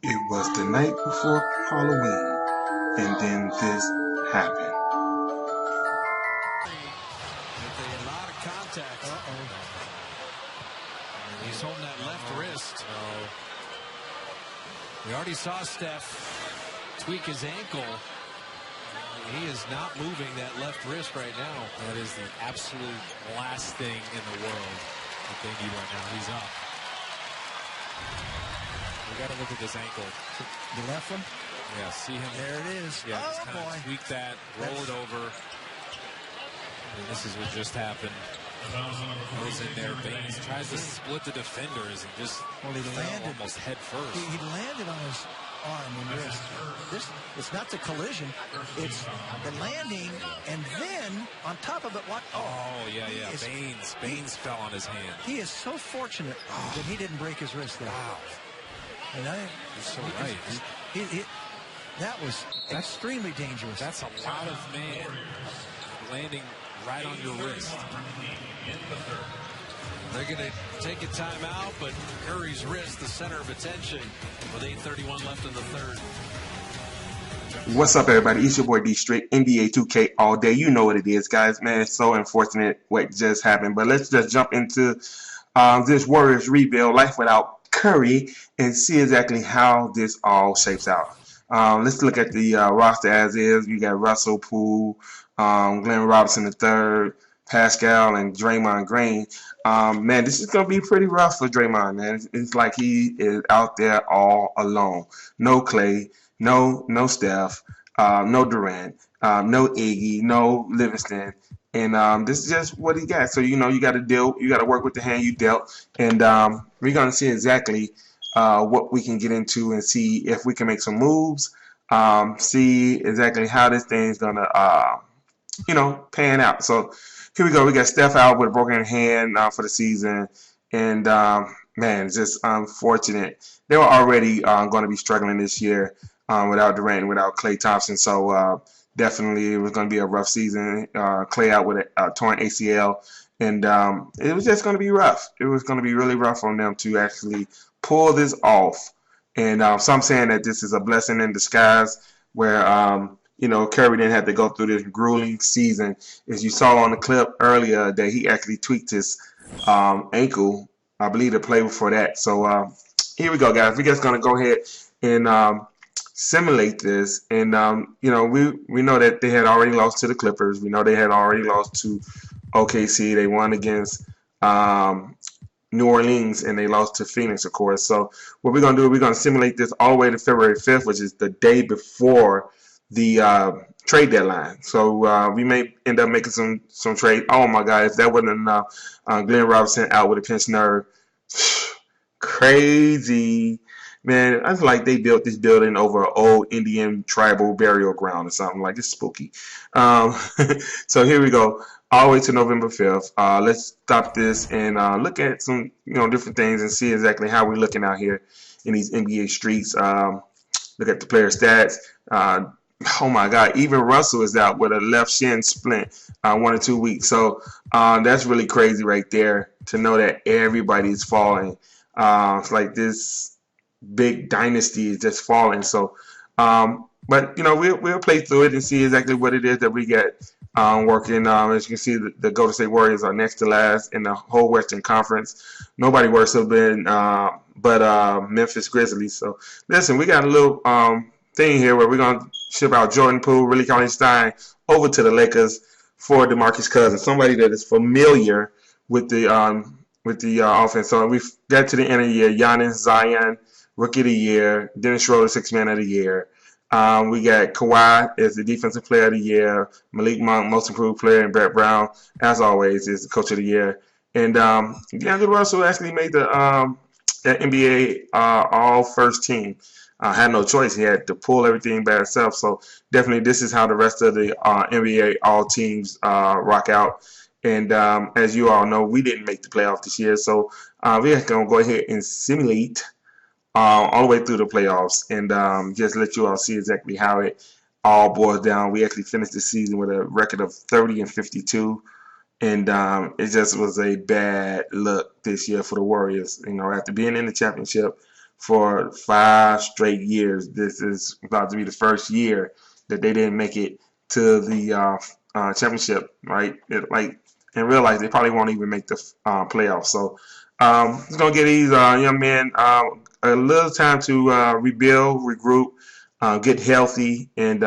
It was the night before Halloween, and then this happened. A lot of contact. He's holding that left wrist. We already saw Steph tweak his ankle. He is not moving that left wrist right now. That is the absolute last thing in the world that they need right now. He's up. We got to look at this ankle. The left one? Yeah, see him. There it is. Yeah, just kind of tweak that, roll it over. And this is what just happened. Goes in there, Baines tries to split the defenders and just landed almost head first. He landed on his arm and wrist. It's not the collision, it's the landing, and then on top of it, what? Oh yeah. Baines fell on his hand. He is so fortunate that he didn't break his wrist there. Wow. And You're so right. That was extremely dangerous. That's a lot of man landing right on your wrist. They're going to take a timeout, but Curry's wrist, the center of attention, with 8:31 left in the third. What's up, everybody? It's your boy D Straight, NBA2K all day. You know what it is, guys. Man, it's so unfortunate what just happened. But let's just jump into this Warriors rebuild, life without Curry, and see exactly how this all shapes out. Let's look at the roster as is. You got Russell, Poole, Glenn Robinson III, Pascal, and Draymond Green. Man, this is going to be pretty rough for Draymond, man. It's like he is out there all alone. No Clay, no Steph, no Durant, no Iggy, no Livingston. And this is just what he got. So, you got to work with the hand you dealt. And we're going to see exactly what we can get into and see if we can make some moves, see exactly how this thing's going to, pan out. So here we go. We got Steph out with a broken hand for the season. And, man, it's just unfortunate. They were already going to be struggling this year without Durant and without Klay Thompson. So definitely it was going to be a rough season. Klay out with a torn ACL. And it was just going to be rough. It was going to be really rough on them to actually pull this off. And some saying that this is a blessing in disguise where, Curry didn't have to go through this grueling season. As you saw on the clip earlier, that he actually tweaked his ankle, I believe, to play before that. So here we go, guys. We're just going to go ahead and simulate this. And, we know that they had already lost to the Clippers. We know they had already lost to OKC. They won against New Orleans, and they lost to Phoenix, of course. So what we're going to do, we're going to simulate this all the way to February 5th, which is the day before the trade deadline. So we may end up making some trade. Oh, my God, if that wasn't enough, Glenn Robinson out with a pinched nerve. Crazy. Man, I feel like they built this building over an old Indian tribal burial ground or something. Like, it's spooky. So here we go. All the way to November 5th. Let's stop this and look at some, different things and see exactly how we're looking out here in these NBA streets. Look at the player stats. Oh, my God. Even Russell is out with a left shin splint 1 or 2 weeks. So that's really crazy right there to know that everybody's falling. It's like this big dynasty is just falling. So, but, we'll play through it and see exactly what it is that we get working. As you can see, the Golden State Warriors are next to last in the whole Western Conference. Nobody worse have been but Memphis Grizzlies. So, listen, we got a little thing here where we're going to ship out Jordan Poole, Willie Cauley-Stein over to the Lakers for DeMarcus Cousins, somebody that is familiar with the offense. So we got to the end of the year. Giannis, Zion, Rookie of the Year. Dennis Schroeder, Sixth Man of the Year. We got Kawhi as the Defensive Player of the Year. Malik Monk, Most Improved Player, and Brett Brown, as always, is the Coach of the Year. And D'Angelo Russell actually made the NBA All-First Team. Had no choice. He had to pull everything by himself. So definitely this is how the rest of the NBA All Teams rock out. And as you all know, we didn't make the playoff this year. So we're going to go ahead and simulate all the way through the playoffs and just let you all see exactly how it all boils down. We actually finished the season with a record of 30-52. And it just was a bad look this year for the Warriors. After being in the championship for 5 straight years. This is about to be the first year that they didn't make it to the championship, right? In real life, they probably won't even make the playoffs. So it's going to give these young men a little time to rebuild, regroup, get healthy, and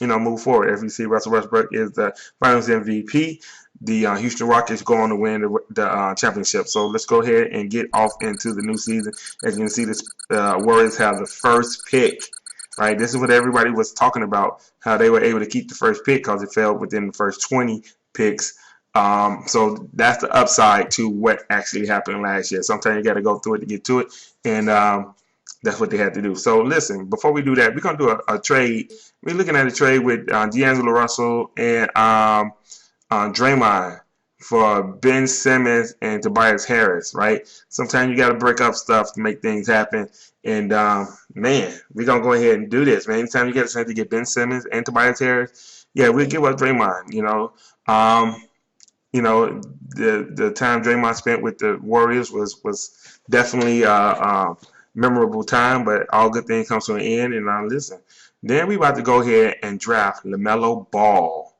move forward. As we see, Russell Westbrook is the Finals MVP. The Houston Rockets go on to win the championship. So let's go ahead and get off into the new season. As you can see, this Warriors have the first pick. Right, this is what everybody was talking about, how they were able to keep the first pick because it fell within the first 20 picks. So that's the upside to what actually happened last year. Sometimes you got to go through it to get to it, and that's what they had to do. So listen, before we do that, we're going to do a trade. We're looking at a trade with D'Angelo Russell and Draymond for Ben Simmons and Tobias Harris, right? Sometimes you got to break up stuff to make things happen. And, man, we're going to go ahead and do this, man. Anytime you get a chance to get Ben Simmons and Tobias Harris, yeah, we'll give up Draymond, the time Draymond spent with the Warriors was definitely a memorable time, but all good things come to an end. And listen, then we about to go ahead and draft LaMelo Ball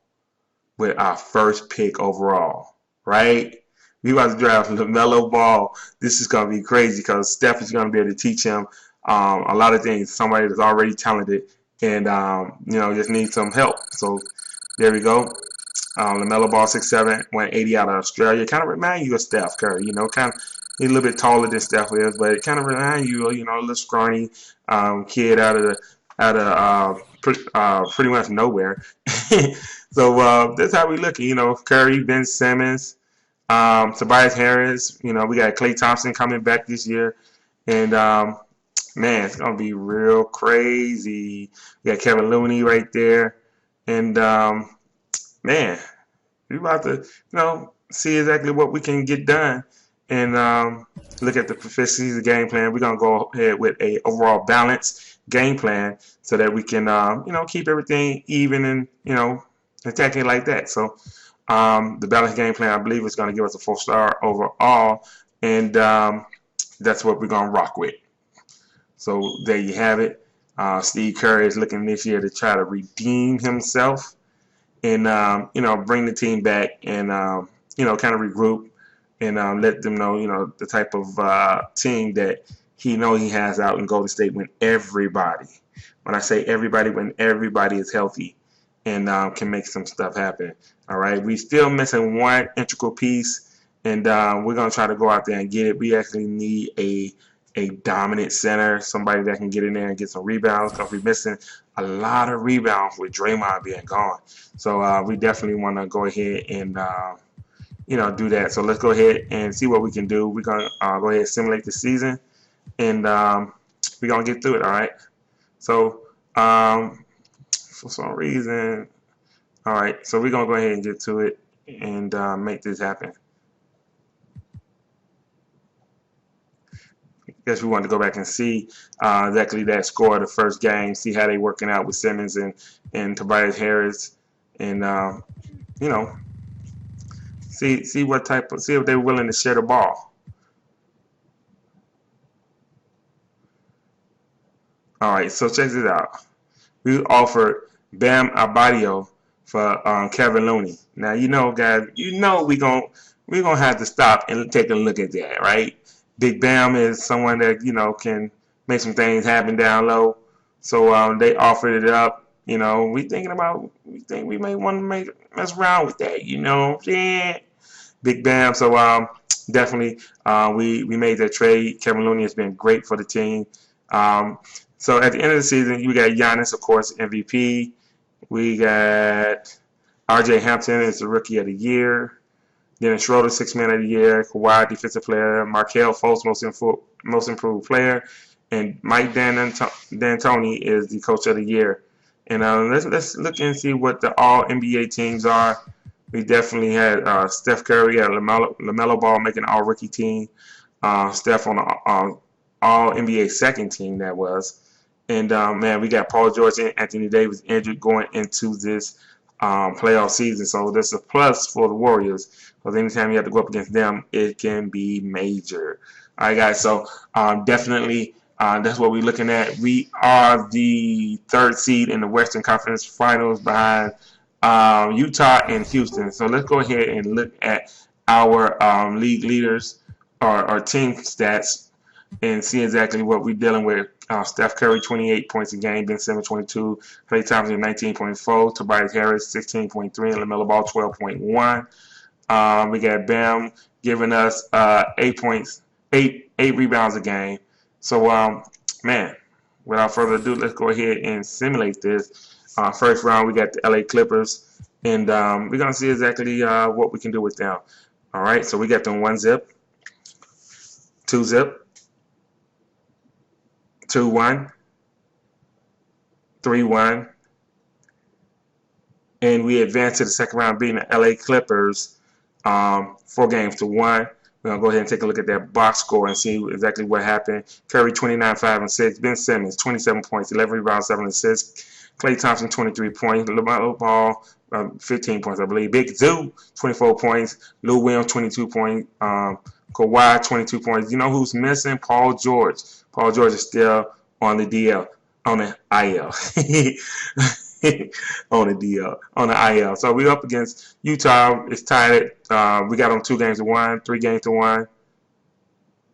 with our first pick overall, right? We about to draft LaMelo Ball. This is going to be crazy because Steph is going to be able to teach him a lot of things. Somebody that's already talented and, just needs some help. So there we go. LaMelo Ball, 6'7", 180 out of Australia. Kind of remind you of Steph Curry, kind of. He's a little bit taller than Steph is, but it kind of reminds you, a little scrawny kid out of pretty much nowhere. So that's how we looking. Curry, Ben Simmons, Tobias Harris. We got Klay Thompson coming back this year, and man, it's gonna be real crazy. We got Kevin Looney right there, and man, we about to see exactly what we can get done, and look at the proficiency of the game plan. We're gonna go ahead with a overall balanced game plan so that we can keep everything even and attacking like that. So the balanced game plan, I believe, is going to give us a 4-star overall, and that's what we're going to rock with. So there you have it. Steve Kerr is looking this year to try to redeem himself and bring the team back and kind of regroup and let them know the type of team that he has out in Golden State when everybody, when I say everybody, when everybody is healthy and can make some stuff happen. All right, we still missing one integral piece, and we're gonna try to go out there and get it. We actually need a dominant center, somebody that can get in there and get some rebounds, because we're missing a lot of rebounds with Draymond being gone. So we definitely want to go ahead and do that. So let's go ahead and see what we can do. We're gonna go ahead and simulate the season, and we're gonna get through it. All right. So for some reason, all right. So we're gonna go ahead and get to it and make this happen. Guess we want to go back and see exactly that score of the first game, see how they working out with Simmons and Tobias Harris, and see what type of, see if they're willing to share the ball. All right, so check this out. We offered Bam Adebayo for Kevin Looney. Now guys, we're gonna have to stop and take a look at that, right? Big Bam is someone that can make some things happen down low. So they offered it up. We think we may want to mess around with that. You know what I'm saying? Big Bam. So definitely we made that trade. Kevin Looney has been great for the team. So at the end of the season, we got Giannis, of course, MVP. We got R.J. Hampton as the Rookie of the Year. Dennis Schroeder, Sixth Man of the Year. Kawhi, Defensive Player. Markelle Fultz, Most Improved Player. And Mike D'Antoni is the Coach of the Year. And let's look and see what the All NBA teams are. We definitely had Steph Curry, had LaMelo Ball making All Rookie team. Steph on the All NBA second team, that was. And man, we got Paul George and Anthony Davis injured going into this playoff season. So that's a plus for the Warriors, because anytime you have to go up against them, it can be major. All right, guys. So definitely That's what we're looking at. We are the 3rd seed in the Western Conference Finals behind Utah and Houston. So let's go ahead and look at our league leaders or team stats and see exactly what we're dealing with. Steph Curry, 28 points a game. Ben Simmons, 22. Klay Thompson, 19.4. Tobias Harris, 16.3. And LaMelo Ball, 12.1. We got Bam giving us 8 points, 8 rebounds a game. So, man, without further ado, let's go ahead and simulate this. First round, we got the LA Clippers, and we're going to see exactly what we can do with them. All right, so we got them 1-zip, 2-zip, 2-1, 3-1, and we advance to the second round, beating the LA Clippers 4-1. We're going to go ahead and take a look at that box score and see exactly what happened. Curry, 29, 5, and 6. Ben Simmons, 27 points, 11 rebounds, 7 assists. Klay Thompson, 23 points. LaMelo Ball, 15 points, I believe. Big Zoo, 24 points. Lou Williams, 22 points. Kawhi, 22 points. You know who's missing? Paul George. Paul George is still on the DL, on the IL. on the IL. So we're up against Utah. It's tied. We got them 2-1, 3-1.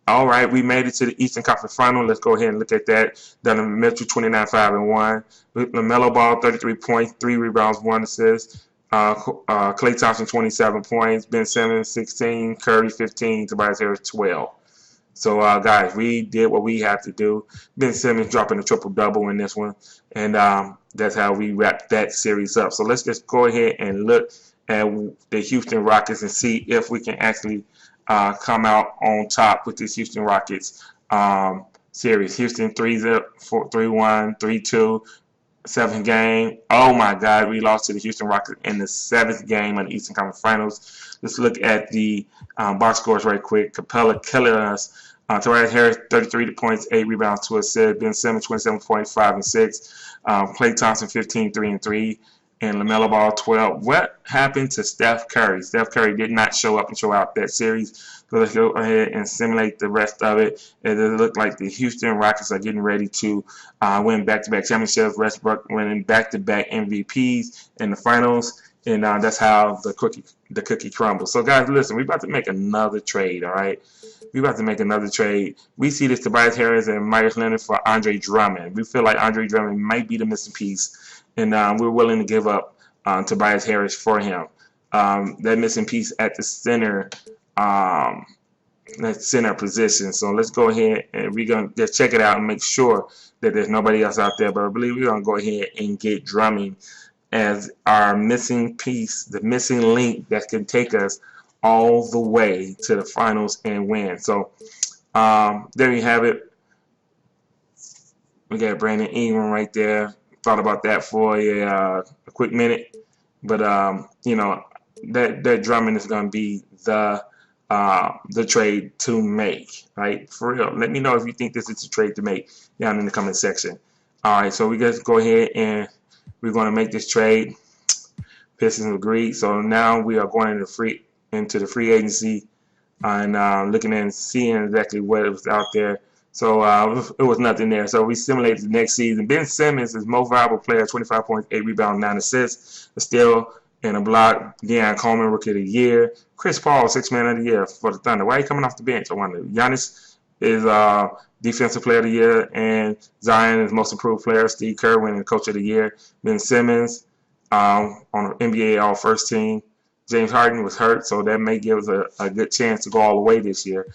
All right, we made it to the Eastern Conference Final. Let's go ahead and look at that. Donovan Mitchell, 29, 5, and 1. LaMelo Ball, 33 points, 3 rebounds, 1 assist. Klay Thompson, 27 points. Ben Simmons, 16. Curry, 15. Tobias Harris, 12. So, guys, we did what we had to do. Ben Simmons dropping a triple-double in this one. And that's how we wrapped that series up. So let's just go ahead and look at the Houston Rockets and see if we can actually come out on top with this Houston Rockets series. Houston 3-0, 3-1, 3-2, 7th game. Oh my God, we lost to the Houston Rockets in the 7th game of the Eastern Conference Finals. Let's look at the box scores right quick. Capella killing us. Tobias Harris, 33 points, 8 rebounds, 2 assists. Ben Simmons, 27 points, 5 and 6. Klay Thompson, 15, 3 and 3. And LaMelo Ball, 12. What happened to Steph Curry? Steph Curry did not show up and show out that series. So let's go ahead and simulate the rest of it. It looked like the Houston Rockets are getting ready to win back-to-back championships. Westbrook winning back-to-back MVPs in the finals. And that's how the cookie crumbles. So, guys, listen, we're about to make another trade, all right? We're about to make another trade. We see this Tobias Harris and Myers Leonard for Andre Drummond. We feel like Andre Drummond might be the missing piece, and we're willing to give up Tobias Harris for him. That missing piece at the center, that center position. So let's go ahead and we're going to just check it out and make sure that there's nobody else out there. But I believe we're going to go ahead and get Drummond as our missing piece, the missing link that can take us all the way to the finals and win. So there you have it. We got Brandon Ingram right there. Thought about that for a quick minute, but you know, that Drummond is going to be the trade to make, right? For real. Let me know if you think this is a trade to make down in the comment section. All right, so we just go ahead and we're going to make this trade. Pistons agreed. So now we are going into the free agency and looking and seeing exactly what was out there. So it was nothing there. So we simulated the next season. Ben Simmons is most valuable player, 25 points, 8 rebounds, 9 assists, a steal and a block. Deion Coleman, Rookie of the Year. Chris Paul, 6th Man of the Year for the Thunder. Why are you coming off the bench? I wonder. Giannis is Defensive Player of the Year, and Zion is Most Improved Player. Steve Kerr winning Coach of the Year. Ben Simmons on the NBA All-First Team. James Harden was hurt, so that may give us a good chance to go all the way this year,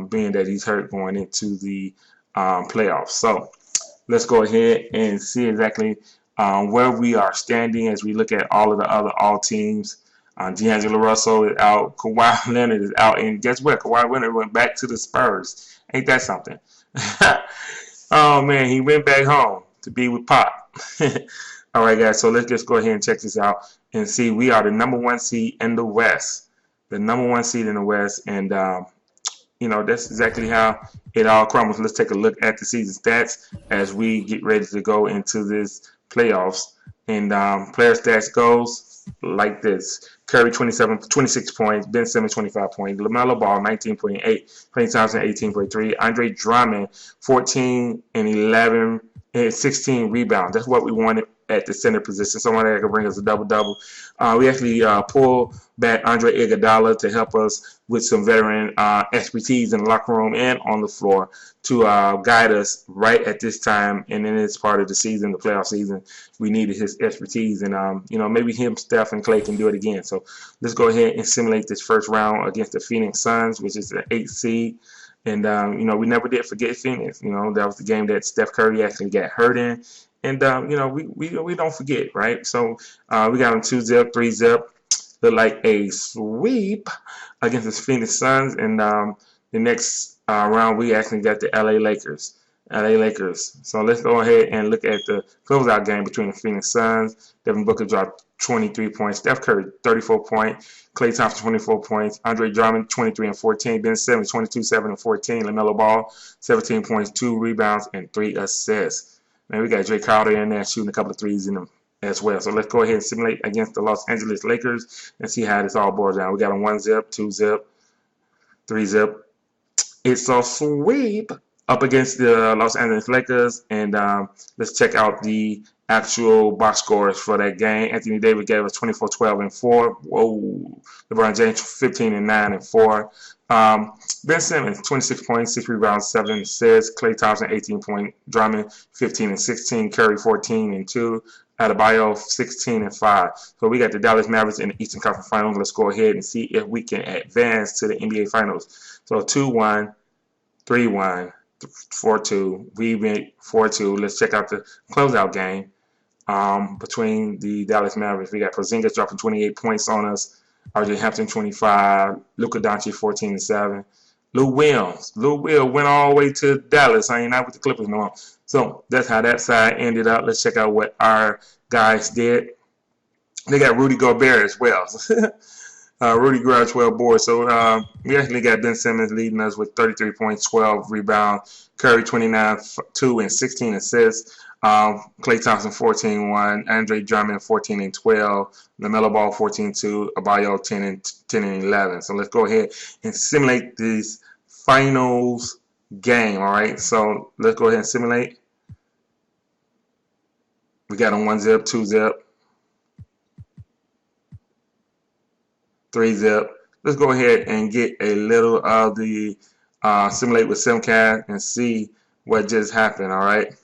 being that he's hurt going into the playoffs. So let's go ahead and see exactly where we are standing as we look at all of the other all teams. D'Angelo Russell is out. Kawhi Leonard is out. And guess what? Kawhi Leonard went back to the Spurs. Ain't that something? Oh, man, he went back home to be with Pop. All right, guys, so let's just go ahead and check this out and see. We are the #1 seed in the West. The #1 seed in the West. And, you know, that's exactly how it all crumbles. Let's take a look at the season stats as we get ready to go into this playoffs. And player stats goes, like this. Curry 26 points, Ben Simmons 25 points, LaMelo Ball 19.8, Klay Thompson 18.3, Andre Drummond 14 and 11 and 16 rebounds. That's what we wanted at the center position, someone that can bring us a double-double. We actually pulled back Andre Iguodala to help us with some veteran expertise in the locker room and on the floor to guide us right at this time. And in this part of the season, the playoff season, we needed his expertise. And, maybe him, Steph, and Klay can do it again. So let's go ahead and simulate this first round against the Phoenix Suns, which is the 8th seed. And, we never did forget Phoenix. That was the game that Steph Curry actually got hurt in. And, we don't forget, right? So we got them 2-zip, 3-zip. Look like a sweep against the Phoenix Suns. And the next round, we actually got the LA Lakers. So let's go ahead and look at the closeout game between the Phoenix Suns. Devin Booker dropped 23 points. Steph Curry, 34 points. Klay Thompson, 24 points. Andre Drummond, 23 and 14. Ben Simmons, 22, 7 and 14. LaMelo Ball, 17 points, 2 rebounds, and 3 assists. Man, we got Jay Crowder in there shooting a couple of threes in them as well. So let's go ahead and simulate against the Los Angeles Lakers and see how this all boils down. We got a 1-zip, 2-zip, 3-zip. It's a sweep up against the Los Angeles Lakers. And let's check out the actual box scores for that game. Anthony Davis gave us 24, 12, and 4. Whoa. LeBron James, 15 and 9 and 4. Ben Simmons, 26 points, 6 rebounds, 7 assists. Klay Thompson, 18 points. Drummond, 15 and 16. Curry, 14 and 2. Adebayo, 16 and 5. So we got the Dallas Mavericks in the Eastern Conference Finals. Let's go ahead and see if we can advance to the NBA Finals. So 2-1, 3-1, 4-2. We went 4-2. Let's check out the closeout game between the Dallas Mavericks. We got Porzingis dropping 28 points on us. RJ Hampton 25, Luka Doncic 14 and 7. Lou Will went all the way to Dallas. I ain't not with the Clippers no more. So that's how that side ended up. Let's check out what our guys did. They got Rudy Gobert as well. Rudy Gobert 12 boards. So we actually got Ben Simmons leading us with 33 points, 12 rebounds. Curry 29, 2 and 16 assists. Klay Thompson 14-1, Andre Drummond 14 and 12, LaMelo Ball 14-2, Adebayo 10 and 11. So let's go ahead and simulate this finals game. All right, so let's go ahead and simulate. We got a 1-zip, 2-zip, 3-zip. Let's go ahead and get a little of the simulate with SimCast and see what just happened. All right.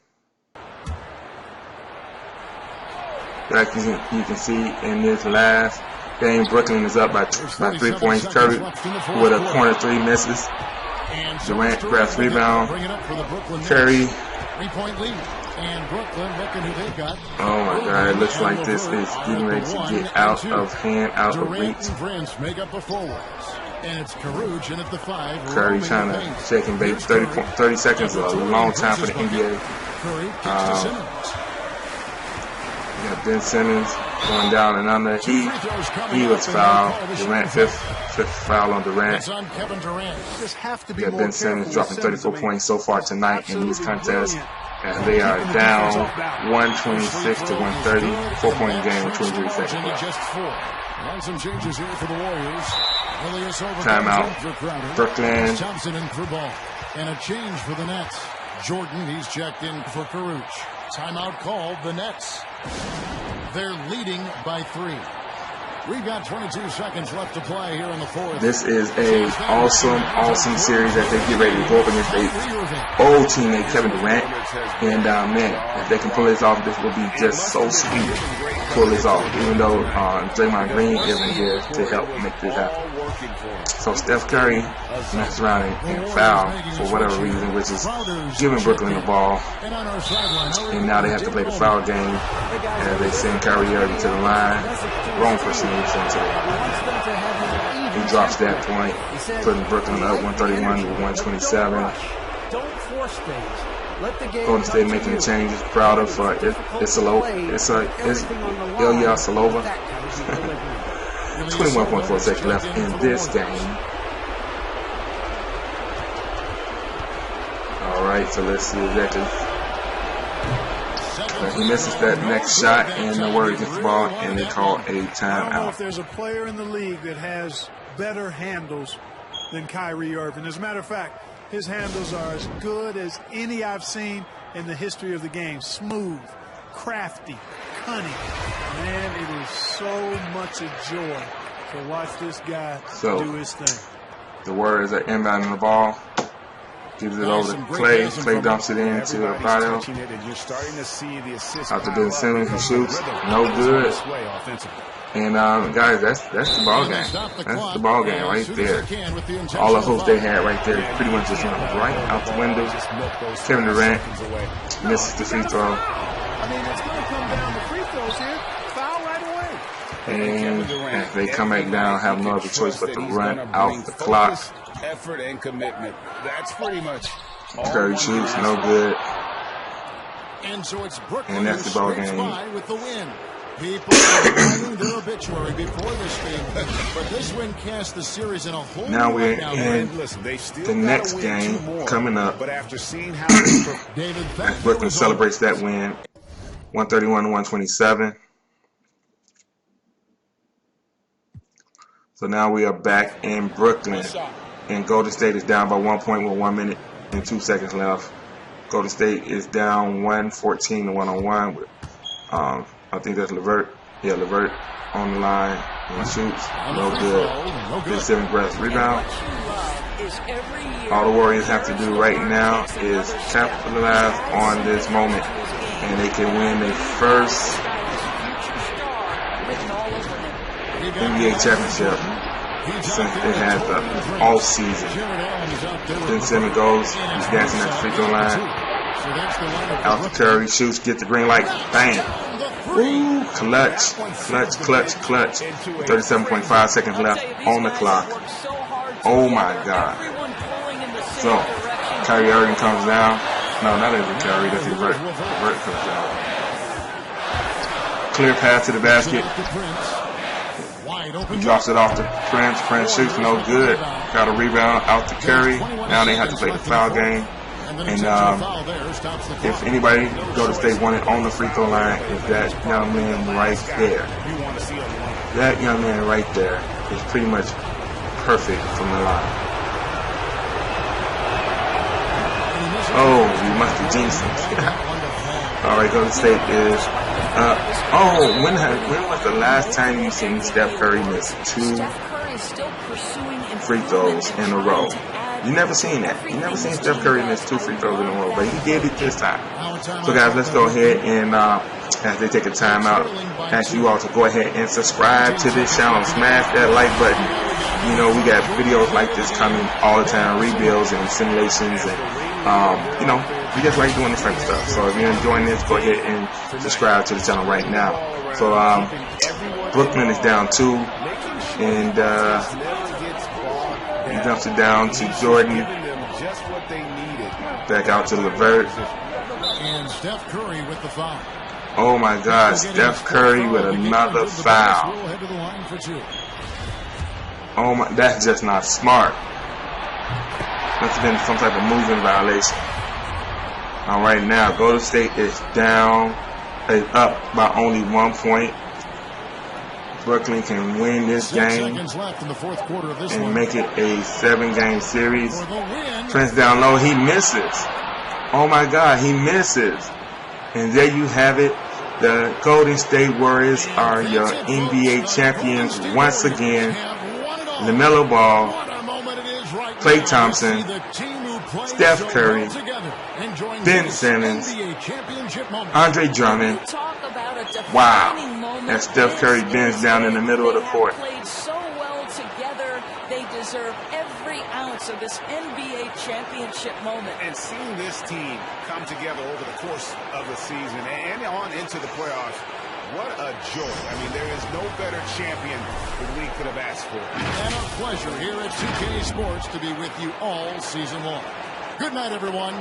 Like you can see in this last game, Brooklyn is up by 3 points. Curry with a corner 3 misses. Durant grabs rebound. Curry. Oh my God! It looks like this is getting ready to get out of hand, out of reach. Curry trying to shake and bait. 30 seconds is a long time for the NBA. Got Ben Simmons going down and under. He was fouled. Durant, fifth foul on Durant. Got Ben Simmons dropping 34 points so far tonight in these contests. And they are down 126 to 130. 4-point game with 23 seconds left. Timeout. Brooklyn. And a change for the Nets. Jordan, he's checked in for Caruth. Timeout called, the Nets. They're leading by 3. We've got 22 seconds left to play here in the fourth. This is a awesome series that they get ready to go up against their old teammate Kevin Durant. And man, if they can pull this off, this will be just so sweet. Pull this off, even though Draymond Green isn't here to help make this happen. So Steph Curry messed around and fouled for whatever reason, which is giving Brooklyn the ball. And now they have to play the foul game as they send Kyrie Irving to the line. Wrong person to the line. He drops that point, putting Brooklyn up 131 to 127. Golden State making the changes. Crowder for Ilya Salova. 21.4 seconds left in this game. Alright, so let's see exactly. But he misses that next shot, and the Warriors gets the ball, and they call a I don't know if timeout. there's a player in the league that has better handles than Kyrie Irving. As a matter of fact, his handles are as good as any I've seen in the history of the game. Smooth, crafty, cunning. Man, it is so much a joy to watch this guy do his thing. The Warriors are inbounding the ball. Gives it over to Clay. Clay dumps it into Adebayo. Out to Ben Simmons, he shoots. No good. And guys, that's the ball game. That's the ball game right there. All the hopes they had right there pretty much just went right out the window. Kevin Durant misses the free throw. I mean, it's going to come down to free throws here. Foul right away. And as they come back down, have no other choice but to run out the clock. Effort and commitment. That's pretty much Curry shoots, no good. And so it's Brooklyn And that's the ball game. with the win. People are writing their obituary before this game, but this win cast the series in a whole Now new we're light. in the next game coming up. after seeing how David, As Brooklyn celebrates that win, 131-127. So now we are back in Brooklyn, and Golden State is down by 1 point with 1 minute and 2 seconds left. Golden State is down 114 to 101 with I think that's Levert. Yeah, Levert on the line and shoots. No good. Ben Simmons grabs the rebound. All the Warriors have to do right now is capitalize on this moment, and they can win their first NBA championship since they had the all season. Ben Simmons goes, he's dancing at the free throw line. Out to Curry, shoots, get the green light, bang. Ooh, clutch. 37.5 seconds left on the clock. Oh my God. So, Kyrie Irving comes down. No, not even Kyrie, that's Levert. Levert comes down. Clear pass to the basket. He drops it off to Prince. Prince shoots, no good. Got a rebound out to Curry. Now they have to play the foul game. And if anybody go to State wanted on the free throw line, is that young man right there. That young man right there is pretty much perfect from the line. Oh, you must have jinxed him. All right, Golden State is when was the last time you seen Steph Curry miss 2 free throws in a row? You never seen that. You never seen Steph Curry miss 2 free throws in a row, but he did it this time. So guys, let's go ahead and as they take a timeout, ask you all to go ahead and subscribe to this channel. Smash that like button. You know, we got videos like this coming all the time, rebuilds and simulations, and you know, we just like doing this type of stuff. So if you're enjoying this, go ahead and subscribe to the channel right now. So Brooklyn is down 2, and he dumps it down to Jordan. Back out to Levert. And Steph Curry with the foul. Oh my God, Steph Curry with another foul. Oh my, that's just not smart. Must have been some type of movement violation. All right, now Golden State is up by only 1 point. Brooklyn can win this game and make it a 7-game series. Prince down low, he misses. Oh my God, he misses. And there you have it. The Golden State Warriors are your NBA champions once again. LaMelo Ball, Klay Thompson, Steph Curry, Ben Simmons, Andre Drummond. Wow. And Steph Curry bends down in the middle of the court. Played so well together. They deserve every ounce of this NBA championship moment. And seeing this team come together over the course of the season and on into the playoffs, what a joy. I mean, there is no better champion that we could have asked for. And a pleasure here at 2K Sports to be with you all season long. Good night, everyone.